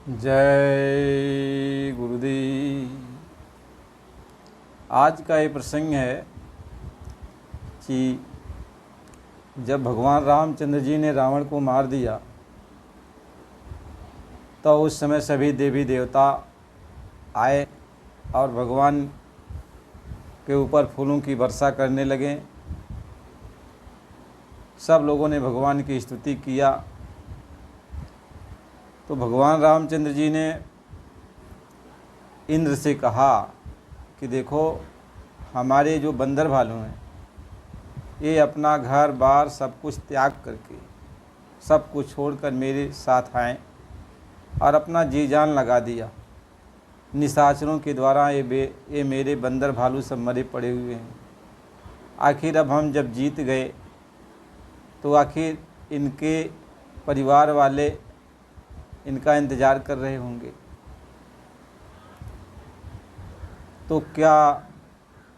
जय गुरुदेव। आज का ये प्रसंग है कि जब भगवान रामचंद्र जी ने रावण को मार दिया तो उस समय सभी देवी देवता आए और भगवान के ऊपर फूलों की वर्षा करने लगे। सब लोगों ने भगवान की स्तुति किया। तो भगवान रामचंद्र जी ने इंद्र से कहा कि देखो, हमारे जो बंदर भालू हैं ये अपना घर बार सब कुछ त्याग करके, सब कुछ छोड़कर मेरे साथ आए और अपना जी जान लगा दिया। निशाचरों के द्वारा ये मेरे बंदर भालू सब मरे पड़े हुए हैं। आखिर अब हम जब जीत गए तो आखिर इनके परिवार वाले इनका इंतज़ार कर रहे होंगे। तो क्या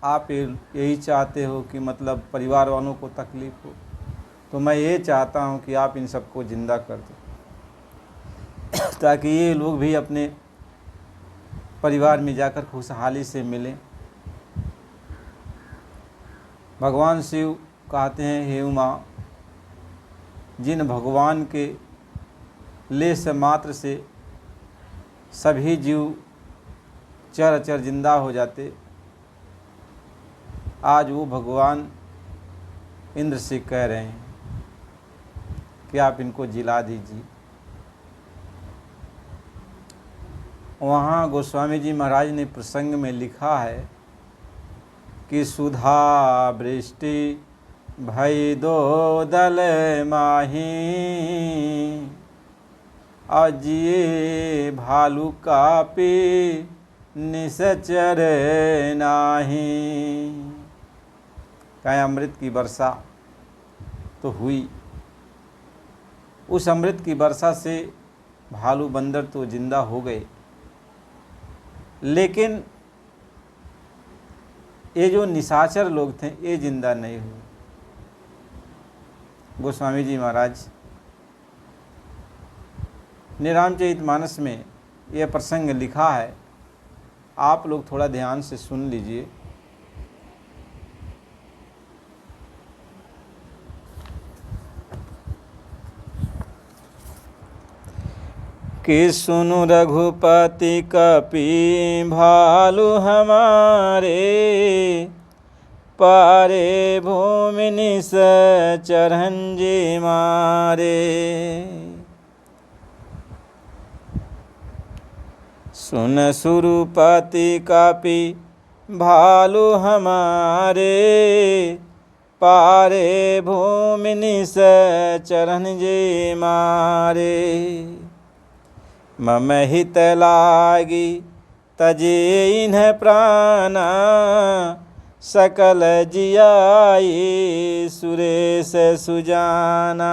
आप यही चाहते हो कि मतलब परिवार वालों को तकलीफ़ हो? तो मैं ये चाहता हूँ कि आप इन सबको ज़िंदा कर दो ताकि ये लोग भी अपने परिवार में जाकर खुशहाली से मिलें। भगवान शिव कहते हैं, हे उमा, जिन भगवान के लेस मात्र से सभी जीव चर अचर जिंदा हो जाते, आज वो भगवान इंद्र से कह रहे हैं कि आप इनको जिला दीजिए। वहाँ गोस्वामी जी महाराज ने प्रसंग में लिखा है कि सुधा वृष्टि भई दो दल माही, अजिए भालू कापे निसचर नाही। कहें अमृत की वर्षा तो हुई। उस अमृत की वर्षा से भालू बंदर तो जिंदा हो गए, लेकिन ये जो निशाचर लोग थे ये जिंदा नहीं हुए। गोस्वामी जी महाराज ने रामचरितमानस में यह प्रसंग लिखा है, आप लोग थोड़ा ध्यान से सुन लीजिए। कि सुनु रघुपति कपि भालू हमारे, पारे भूमि निश्चरन जी मारे। सुन सुरुपति कपि भालू हमारे, पारे भूमि निश्चरन जी मारे। मम हित लागी तजे इन्ह प्राणा, सकल जियाई सुरेश सुजाना।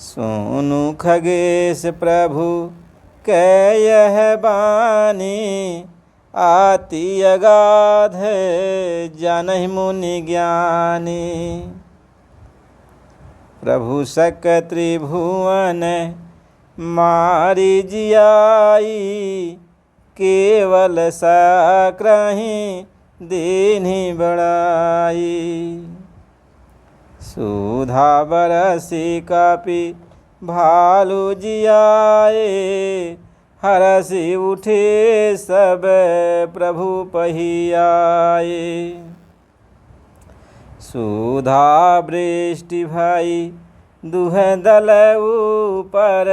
सोनु खगेश प्रभु कै यह बानी, आति अगाध जानहि मुनि ज्ञानी। प्रभु सक त्रिभुवन मारी जियाई, केवल सक्रहि दीन्हि बड़ाई। सुधा बरसी कपि भालू जियाए, हरषि उठे सब प्रभु पहियाए। सुधा वृष्टि भई दुह दल ऊपर,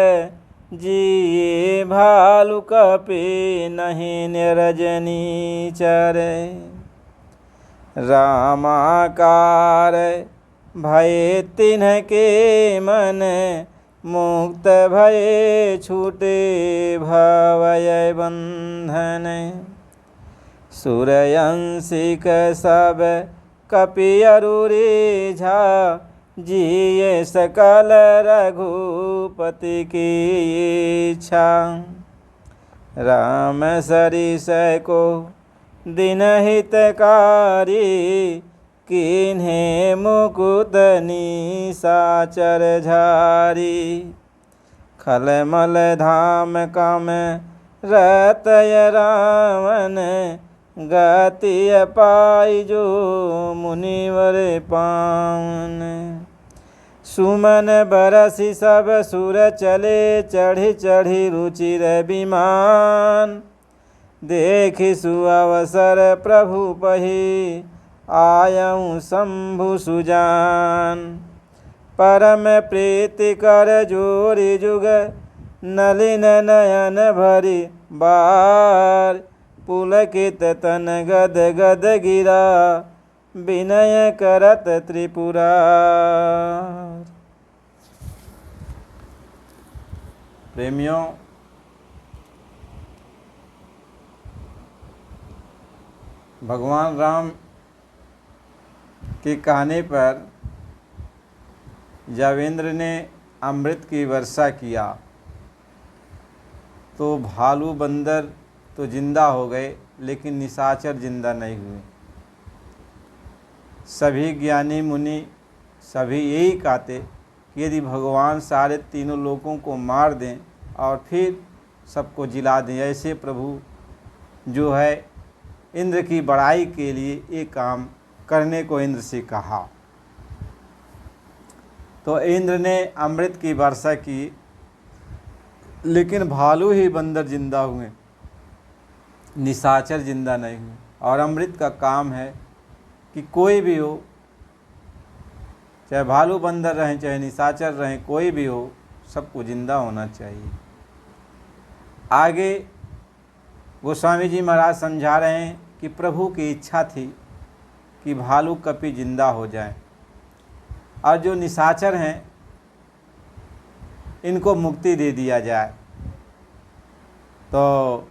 जिए भालू कपि नहीं निरजनी चर। रामाकार भये तिन्ह के मन, मुक्त भये छूटे भवय बंधन। सुरयंसिक सब कपि अरुरे झा, जिये सकल रघुपति की इच्छा। राम सरिस को दिन हितकारी, किन्हें मुकुत निशाचर झारी। खलमल धाम काम रतय रावण, गति पाई जो मुनिवर पावन। सुमन बरसी सब सुर चले, चढ़ी चढ़ी रुचिर विमान। देखि सुअवसर प्रभु पही, आयऊँ शंभु सुजान। परम प्रीति कर जोरि जुग, नलिन नयन भरी बार। पुलकित तन गद गद गिरा, विनय करत त्रिपुरार। प्रेमियों, भगवान राम के कहने पर जब इंद्र ने अमृत की वर्षा किया तो भालू बंदर तो जिंदा हो गए, लेकिन निशाचर जिंदा नहीं हुए। सभी ज्ञानी मुनि सभी यही कहते कि यदि भगवान सारे तीनों लोगों को मार दें और फिर सबको जिला दें, ऐसे प्रभु जो है इंद्र की बड़ाई के लिए एक काम करने को इंद्र से कहा। तो इंद्र ने अमृत की वर्षा की, लेकिन भालू ही बंदर जिंदा हुए, निशाचर जिंदा नहीं हुए। और अमृत का काम है कि कोई भी हो, चाहे भालू बंदर रहें चाहे निशाचर रहें, कोई भी हो, सबको जिंदा होना चाहिए। आगे गोस्वामी जी महाराज समझा रहे हैं कि प्रभु की इच्छा थी कि भालू कपि जिंदा हो जाए और जो निशाचर हैं इनको मुक्ति दे दिया जाए। तो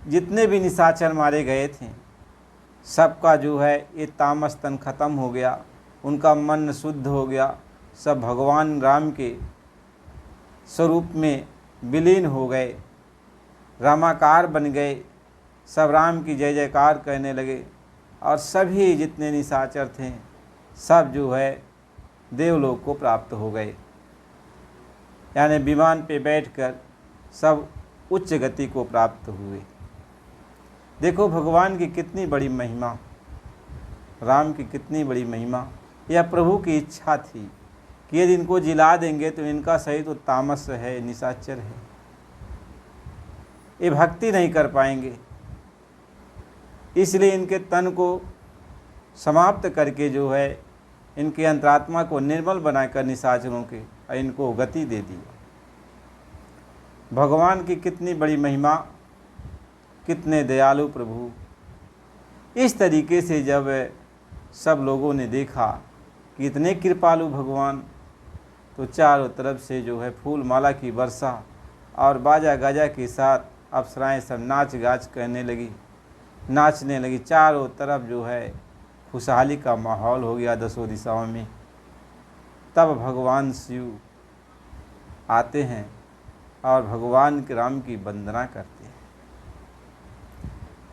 जितने भी निशाचर मारे गए थे सबका जो है ये तामस तन खत्म हो गया, उनका मन शुद्ध हो गया, सब भगवान राम के स्वरूप में विलीन हो गए, रामाकार बन गए, सब राम की जय जयकार कहने लगे। और सभी जितने निशाचर थे सब जो है देवलोक को प्राप्त हो गए, यानी विमान पे बैठकर सब उच्च गति को प्राप्त हुए। देखो भगवान की कितनी बड़ी महिमा, राम की कितनी बड़ी महिमा। यह प्रभु की इच्छा थी कि यदि इनको जिला देंगे तो इनका सही तो तामस है, निशाचर है, ये भक्ति नहीं कर पाएंगे। इसलिए इनके तन को समाप्त करके जो है इनके अंतरात्मा को निर्मल बनाकर निशाचरों के और इनको गति दे दी। भगवान की कितनी बड़ी महिमा, कितने दयालु प्रभु। इस तरीके से जब सब लोगों ने देखा कि इतने कृपालु भगवान, तो चारों तरफ से जो है फूल माला की वर्षा और बाजा गाजा के साथ अप्सराएं सब नाच गाच करने लगी, नाचने लगी। चारों तरफ जो है खुशहाली का माहौल हो गया दसों दिशाओं में। तब भगवान शिव आते हैं और भगवान के राम की वंदना करते हैं।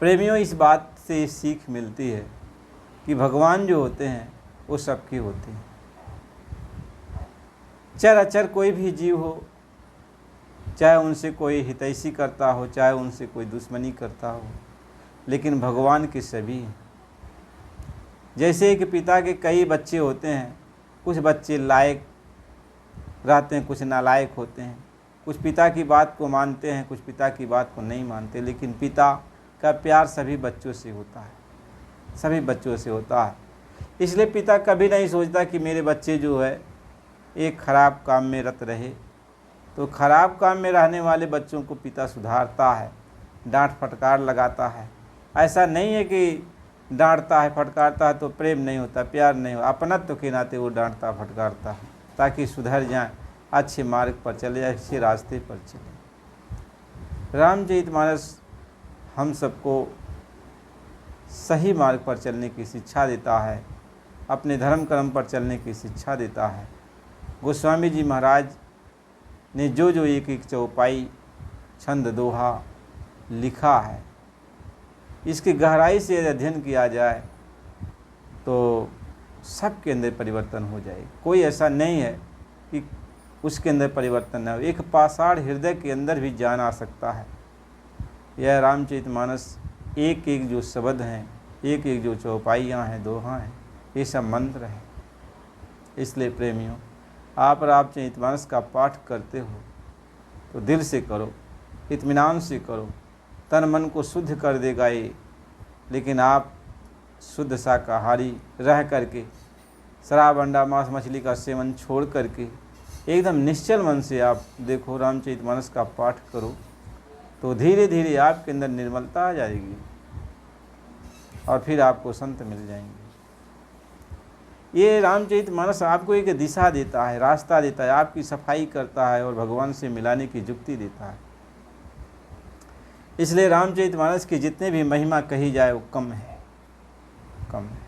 प्रेमियों, इस बात से सीख मिलती है कि भगवान जो होते हैं वो सबके होते हैं। चर अचर कोई भी जीव हो, चाहे उनसे कोई हितैषी करता हो, चाहे उनसे कोई दुश्मनी करता हो, लेकिन भगवान के सभी हैं। जैसे कि पिता के कई बच्चे होते हैं, कुछ बच्चे लायक रहते हैं, कुछ नालायक होते हैं, कुछ पिता की बात को मानते हैं, कुछ पिता की बात को नहीं मानते। लेकिन पिता का प्यार सभी बच्चों से होता है, सभी बच्चों से होता है। इसलिए पिता कभी नहीं सोचता कि मेरे बच्चे जो है एक खराब काम में रत रहे। तो खराब काम में रहने वाले बच्चों को पिता सुधारता है, डांट फटकार लगाता है। ऐसा नहीं है कि डांटता है फटकारता है तो प्रेम नहीं होता, प्यार नहीं होता। अपनत्व के नाते वो डांटता फटकारता है ताकि सुधर जाएं, अच्छे मार्ग पर चले, अच्छे रास्ते पर चले। रामचरितमानस हम सबको सही मार्ग पर चलने की शिक्षा देता है, अपने धर्म कर्म पर चलने की शिक्षा देता है। गोस्वामी जी महाराज ने जो जो एक एक चौपाई, छंद, दोहा लिखा है, इसकी गहराई से यदि अध्ययन किया जाए तो सबके अंदर परिवर्तन हो जाए। कोई ऐसा नहीं है कि उसके अंदर परिवर्तन न हो। एक पाषाण हृदय के अंदर भी ज्ञान आ सकता है। यह रामचरितमानस एक एक जो शब्द हैं, एक एक जो चौपाइयाँ हैं, दोहा हैं, ये सब मंत्र हैं। इसलिए प्रेमियों, आप रामचरितमानस का पाठ करते हो तो दिल से करो, इत्मीनान से करो, तन मन को शुद्ध कर देगा ये। लेकिन आप शुद्ध शाकाहारी रह करके, शराब, अंडा, मांस, मछली का सेवन छोड़ करके एकदम निश्चल मन से आप देखो रामचरितमानस का पाठ करो, तो धीरे धीरे आपके अंदर निर्मलता आ जाएगी और फिर आपको संत मिल जाएंगे। ये रामचरितमानस आपको एक दिशा देता है, रास्ता देता है, आपकी सफाई करता है और भगवान से मिलाने की युक्ति देता है। इसलिए रामचरितमानस की जितने भी महिमा कही जाए वो कम है, कम है।